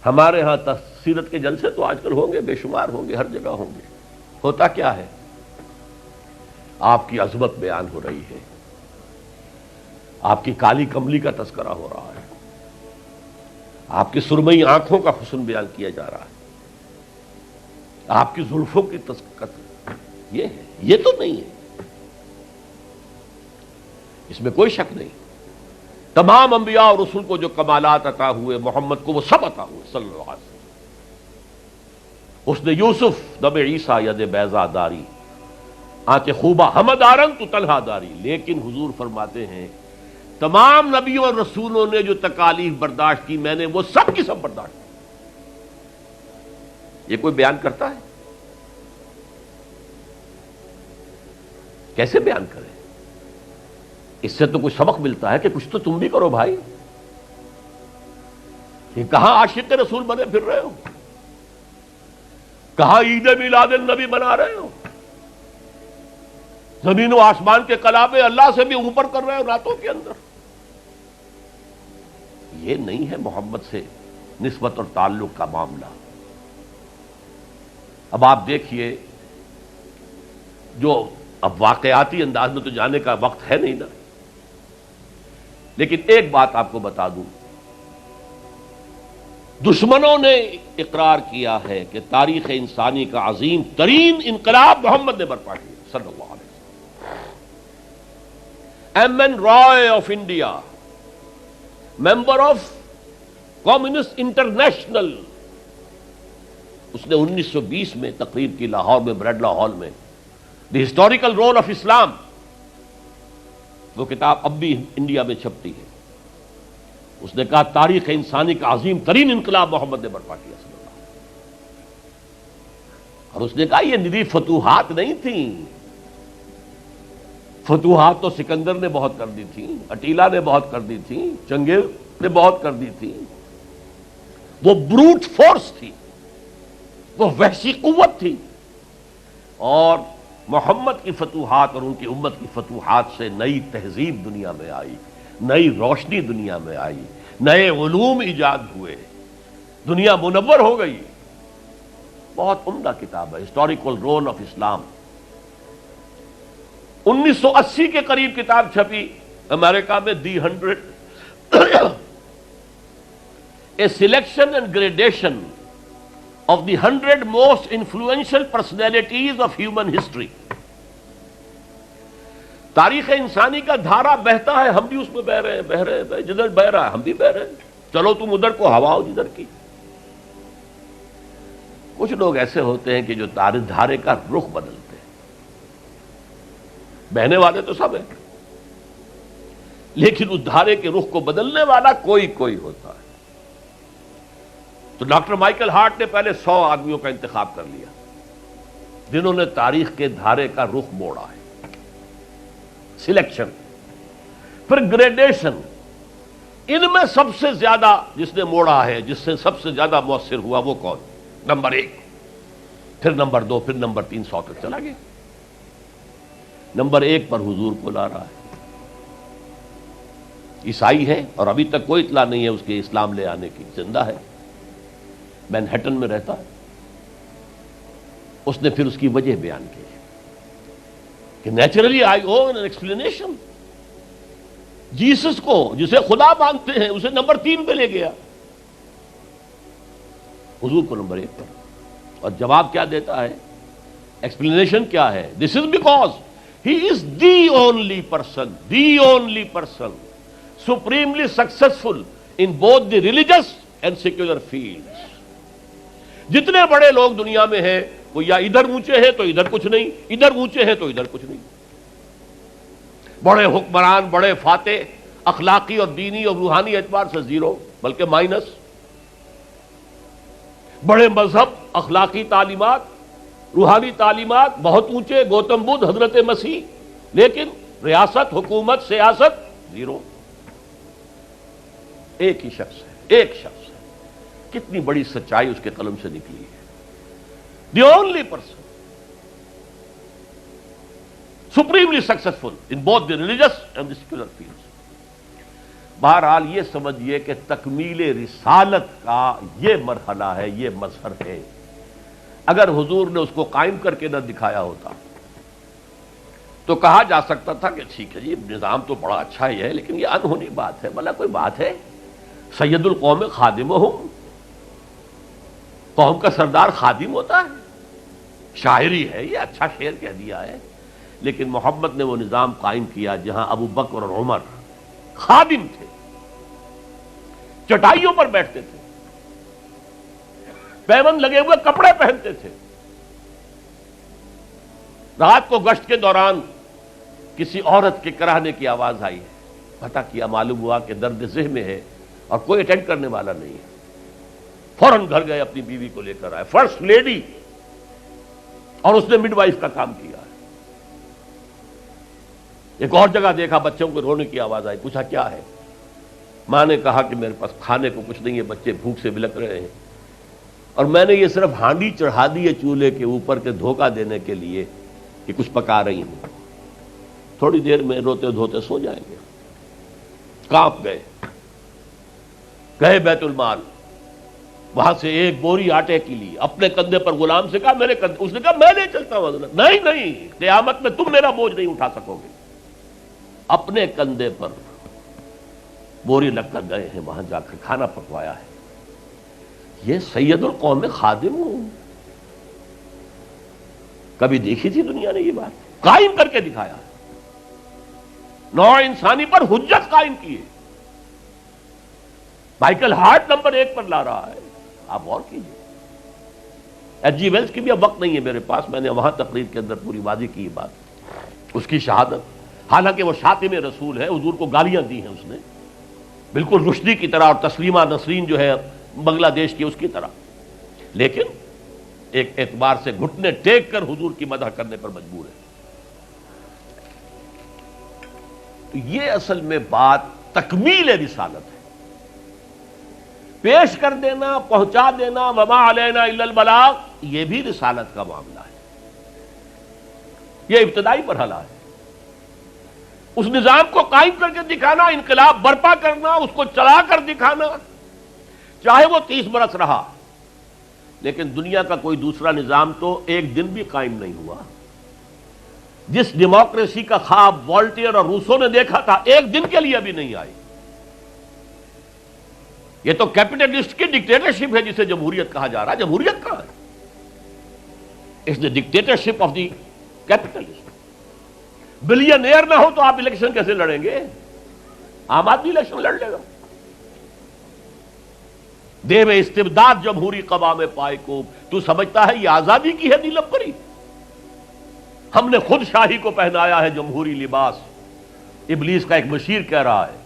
ہمارے ہاں سیرت کے جلسے تو آج کل ہوں گے، بے شمار ہوں گے، ہر جگہ ہوں گے. ہوتا کیا ہے؟ آپ کی عظمت بیان ہو رہی ہے، آپ کی کالی کملی کا تذکرہ ہو رہا ہے، آپ کی سرمئی آنکھوں کا حسن بیان کیا جا رہا ہے، آپ کی زلفوں کی یہ ہے، یہ تو نہیں ہے، اس میں کوئی شک نہیں. تمام انبیاء اور رسول کو جو کمالات عطا ہوئے، محمد کو وہ سب عطا ہوئے صلی اللہ علیہ وسلم. اس نے یوسف دم عیسیٰ ید بیضا داری آنچ خوبہ ہمد آرنگ تو تنہا داری. لیکن حضور فرماتے ہیں تمام نبیوں اور رسولوں نے جو تکالیف برداشت کی، میں نے وہ سب کی سب برداشت کی. یہ کوئی بیان کرتا ہے؟ کیسے بیان کرے؟ اس سے تو کچھ سبق ملتا ہے کہ کچھ تو تم بھی کرو بھائی. یہ کہاں عاشق رسول بنے پھر رہے ہو، کہاں عید میلاد النبی بنا رہے ہو، زمین و آسمان کے کلابے اللہ سے بھی اوپر کر رہے ہو راتوں کے اندر. یہ نہیں ہے محمد سے نسبت اور تعلق کا معاملہ. اب آپ دیکھیے، جو اب واقعاتی انداز میں تو جانے کا وقت ہے نہیں نا، لیکن ایک بات آپ کو بتا دوں، دشمنوں نے اقرار کیا ہے کہ تاریخ انسانی کا عظیم ترین انقلاب محمد نے برپا کیا صلی اللہ علیہ وسلم. M N Roy of India, member of communist international, اس نے 1920 میں تقریر کی لاہور میں بریڈلا ہال میں، دی ہسٹوریکل رول آف اسلام. وہ کتاب اب بھی انڈیا میں چھپتی ہے. اس نے کہا تاریخ انسانی کا عظیم ترین انقلاب محمد نے برپا کیا صلی اللہ علیہ وسلم. اور اس نے کہا یہ ندی فتوحات نہیں تھیں، فتوحات تو سکندر نے بہت کر دی تھی، اٹیلا نے بہت کر دی تھی، چنگیز نے بہت کر دی تھی. وہ بروٹ فورس تھی، وہ وحشی قوت تھی. اور محمد کی فتوحات اور ان کی امت کی فتوحات سے نئی تہذیب دنیا میں آئی، نئی روشنی دنیا میں آئی، نئے علوم ایجاد ہوئے، دنیا منور ہو گئی. بہت عمدہ کتاب ہے ہسٹوریکل رول آف اسلام. 1980 کے قریب کتاب چھپی امریکہ میں، دی 100 a selection and gradation of the 100 most influential personalities of human history. تاریخ انسانی کا دھارا بہتا ہے، ہم بھی اس میں بہ رہے ہیں، جدھر بہ رہا ہے ہم بھی بہ رہے ہیں. چلو تم ادھر کو ہواؤ جدھر کی. کچھ لوگ ایسے ہوتے ہیں کہ جو دھارے کا رخ بدلتے ہیں. بہنے والے تو سب ہیں، لیکن اس دھارے کے رخ کو بدلنے والا کوئی ہوتا ہے. تو ڈاکٹر مائیکل ہارٹ نے پہلے 100 آدمیوں کا انتخاب کر لیا جنہوں نے تاریخ کے دھارے کا رخ موڑا ہے. سلیکشن، پھر گریڈیشن. ان میں سب سے زیادہ جس نے موڑا ہے، جس سے سب سے زیادہ مؤثر ہوا، وہ کون؟ نمبر 1، پھر نمبر 2، پھر نمبر 3، 100 تک چلا گیا. نمبر 1 پر حضور کو لا رہا ہے. عیسائی ہے اور ابھی تک کوئی اطلاع نہیں ہے اس کے اسلام لے آنے کی. زندہ ہے، مینہٹن میں رہتا ہے. اس نے پھر اس کی وجہ بیان کی کہ naturally I own an explanation. Jesus کو جسے خدا مانتے ہیں اسے نمبر 3 پہ لے گیا، حضور کو نمبر 1 پر. اور جواب کیا دیتا ہے؟ ایکسپلینیشن کیا ہے؟ This is because he is the only person supremely successful in both the religious and secular fields. جتنے بڑے لوگ دنیا میں ہیں وہ یا ادھر اونچے ہیں تو ادھر کچھ نہیں، ادھر اونچے ہیں تو ادھر کچھ نہیں. بڑے حکمران، بڑے فاتح، اخلاقی اور دینی اور روحانی اعتبار سے 0 بلکہ مائنس. بڑے مذہب، اخلاقی تعلیمات، روحانی تعلیمات بہت اونچے، گوتم بدھ، حضرت مسیح، لیکن ریاست، حکومت، سیاست 0. ایک ہی شخص ہے، ایک شخص. کتنی بڑی سچائی اس کے قلم سے نکلی ہے. دی only person supremely successful in both the religious and the secular fields. بہرحال یہ سمجھیے کہ تکمیل رسالت کا یہ مرحلہ ہے، یہ مظہر ہے۔ اگر حضور نے اس کو قائم کر کے نہ دکھایا ہوتا تو کہا جا سکتا تھا کہ ٹھیک ہے جی نظام تو بڑا اچھا ہی ہے، لیکن یہ انہونی بات ہے، بھلا کوئی بات ہے؟ سید القوم خادمہم، قوم کا سردار خادم ہوتا ہے، شاعری ہے یہ، اچھا شعر کہہ دیا ہے۔ لیکن محمد نے وہ نظام قائم کیا جہاں ابو بکر اور عمر خادم تھے، چٹائیوں پر بیٹھتے تھے، پیوند لگے ہوئے کپڑے پہنتے تھے، رات کو گشت کے دوران کسی عورت کے کراہنے کی آواز آئی ہے، پتہ کیا، معلوم ہوا کہ درد ذہ میں ہے اور کوئی اٹینڈ کرنے والا نہیں ہے، فوراً گھر گئے، اپنی بیوی کو لے کر آئے، فرسٹ لیڈی، اور اس نے مڈ وائف کا کام کیا ہے۔ ایک اور جگہ دیکھا بچوں کو رونے کی آواز آئی، پوچھا کیا ہے؟ ماں نے کہا کہ میرے پاس کھانے کو کچھ نہیں ہے، بچے بھوک سے بلک رہے ہیں، اور میں نے یہ صرف ہانڈی چڑھا دی ہے چولہے کے اوپر کے دھوکہ دینے کے لیے کہ کچھ پکا رہی ہوں، تھوڑی دیر میں روتے دھوتے سو جائیں گے۔ کانپ گئے بیت المال، وہاں سے ایک بوری آٹے کی لی، اپنے کندھے پر، غلام سے کہا میرے کندھے، اس نے کہا میں نہیں چلتا ہوں حضرت۔ نہیں، قیامت میں تم میرا بوجھ نہیں اٹھا سکو گے۔ اپنے کندھے پر بوری لگ کر گئے ہیں، وہاں جا کر کھانا پکوایا ہے۔ یہ سید القوم خادم ہوں، کبھی دیکھی تھی دنیا نے یہ بات؟ قائم کر کے دکھایا، نوع انسانی پر حجت قائم کی ہے۔ مائیکل ہارٹ نمبر 1 پر لا رہا ہے، آپ غور کیجیے۔ ایچ جی ویلز کی بھی اب وقت نہیں ہے میرے پاس، میں نے وہاں تقریر کے اندر پوری واضح کی یہ بات، اس کی شہادت، حالانکہ وہ شاتم رسول ہے، حضور کو گالیاں دی ہیں اس نے، بالکل رشدی کی طرح، اور تسلیمہ نسرین جو ہے بنگلہ دیش کی اس کی طرح، لیکن ایک اعتبار سے گھٹنے ٹیک کر حضور کی مدح کرنے پر مجبور ہے۔ تو یہ اصل میں بات تکمیل رسالت ہے، پیش کر دینا، پہنچا دینا، وما علینا الا البلاغ، یہ بھی رسالت کا معاملہ ہے، یہ ابتدائی مرحلہ ہے۔ اس نظام کو قائم کر کے دکھانا، انقلاب برپا کرنا، اس کو چلا کر دکھانا، چاہے وہ 30 برس رہا، لیکن دنیا کا کوئی دوسرا نظام تو ایک دن بھی قائم نہیں ہوا۔ جس ڈیموکریسی کا خواب والٹیئر اور روسو نے دیکھا تھا، ایک دن کے لیے بھی نہیں آئی۔ یہ تو کیپٹلسٹ کی ڈکٹیٹرشپ ہے جسے جمہوریت کہا جا رہا ہے۔ جمہوریت کہاں ہے؟ اس نے dictatorship of the capitalist. Billionaire نہ ہو تو آپ الیکشن کیسے لڑیں گے؟ عام آدمی الیکشن لڑ لے گا۔ دیو استبداد جمہوری قوام پائے کو، تو سمجھتا ہے یہ آزادی کی ہے نیلم پری؟ ہم نے خود شاہی کو پہنایا ہے جمہوری لباس، ابلیس کا ایک مشیر کہہ رہا ہے،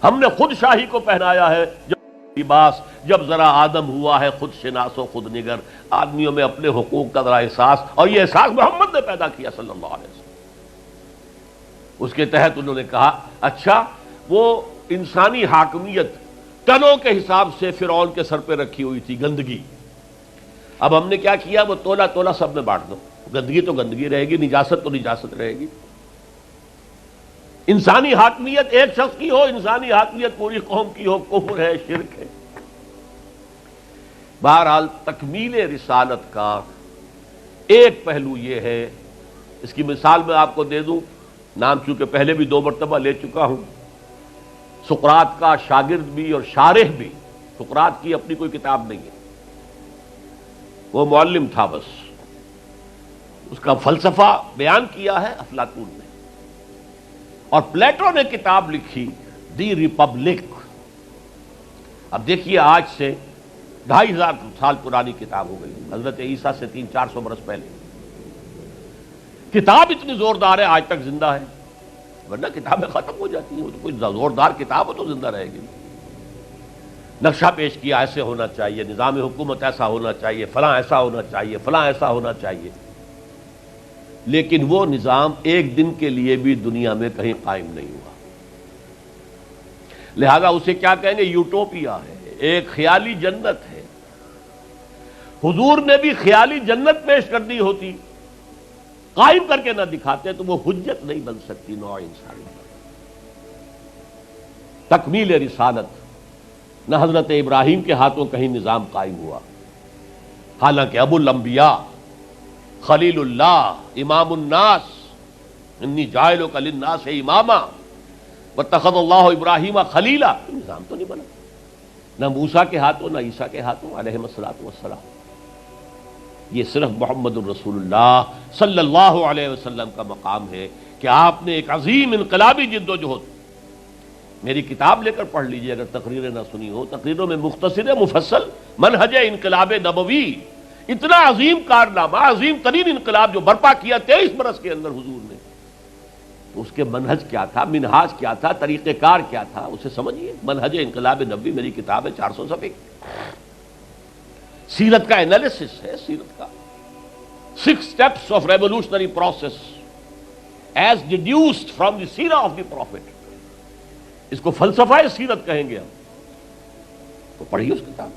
ہم نے خود شاہی کو پہنایا ہے جمہوری لباس، جب ذرا آدم ہوا ہے خود شناس و خود نگر۔ آدمیوں میں اپنے حقوق کا ذرا احساس، اور یہ احساس محمد نے پیدا کیا صلی اللہ علیہ وسلم۔ اس کے تحت انہوں نے کہا اچھا وہ انسانی حاکمیت ٹنوں کے حساب سے فرعون کے سر پہ رکھی ہوئی تھی، گندگی، اب ہم نے کیا کیا، وہ تولا تولا سب میں بانٹ دو، گندگی تو گندگی رہے گی، نجاست تو نجاست رہے گی۔ انسانی حاکمیت ایک شخص کی ہو، انسانی حاکمیت پوری قوم کی ہو، کفر ہے، شرک ہے۔ بہرحال تکمیل رسالت کا ایک پہلو یہ ہے، اس کی مثال میں آپ کو دے دوں، نام چونکہ پہلے بھی 2 مرتبہ لے چکا ہوں، سقراط کا شاگرد بھی اور شارح بھی، سقراط کی اپنی کوئی کتاب نہیں ہے، وہ معلم تھا بس، اس کا فلسفہ بیان کیا ہے افلاطون نے، اور پلیٹو نے کتاب لکھی دی ریپبلک۔ اب دیکھیے آج سے 2500 سال پرانی کتاب ہو گئی، حضرت عیسیٰ سے 300-400 برس پہلے، کتاب اتنی زوردار ہے آج تک زندہ ہے، ورنہ کتابیں ختم ہو جاتی ہیں، وہ تو کوئی زوردار کتاب ہو تو زندہ رہے گی۔ نقشہ پیش کیا ایسے ہونا چاہیے، نظام حکومت ایسا ہونا چاہیے، فلاں ایسا ہونا چاہیے، فلاں ایسا ہونا چاہیے، لیکن وہ نظام ایک دن کے لیے بھی دنیا میں کہیں قائم نہیں ہوا، لہذا اسے کیا کہیں گے؟ یوٹوپیا ہے، ایک خیالی جنت ہے۔ حضور نے بھی خیالی جنت پیش کر دی ہوتی، قائم کر کے نہ دکھاتے تو وہ حجت نہیں بن سکتی نوع انسانی پر۔ تکمیل رسالت، نہ حضرت ابراہیم کے ہاتھوں کہیں نظام قائم ہوا، حالانکہ ابو الانبیاء، خلیل اللہ، امام الناس، انی جاعلک للناس اماما واتخذ اللہ ابراہیم خلیلا، نظام تو نہیں بنا، نہ موسیٰ کے ہاتھوں نہ عیسیٰ کے ہاتھوں علیہم الصلوۃ والسلام۔ یہ صرف محمد الرسول اللہ صلی اللہ علیہ وسلم کا مقام ہے کہ آپ نے ایک عظیم انقلابی جد و جہد، میری کتاب لے کر پڑھ لیجئے اگر تقریریں نہ سنی ہو، تقریروں میں مختصر مفصل منہج انقلاب نبوی، اتنا عظیم کارنامہ، عظیم ترین انقلاب جو برپا کیا 23 برس کے اندر حضور نے، تو اس کے منہج کیا تھا، منہاج کیا تھا، طریقہ کار کیا تھا، اسے سمجھیے۔ منہج انقلاب نبوی میری کتاب ہے، 400 صفحے کی، سیرت کا انالیسس ہے، سیرت کا 6 steps of revolutionary process as deduced from the سیرہ of the prophet، اس کو فلسفہ سیرت کہیں گے ہم، تو پڑھیے اس کتاب۔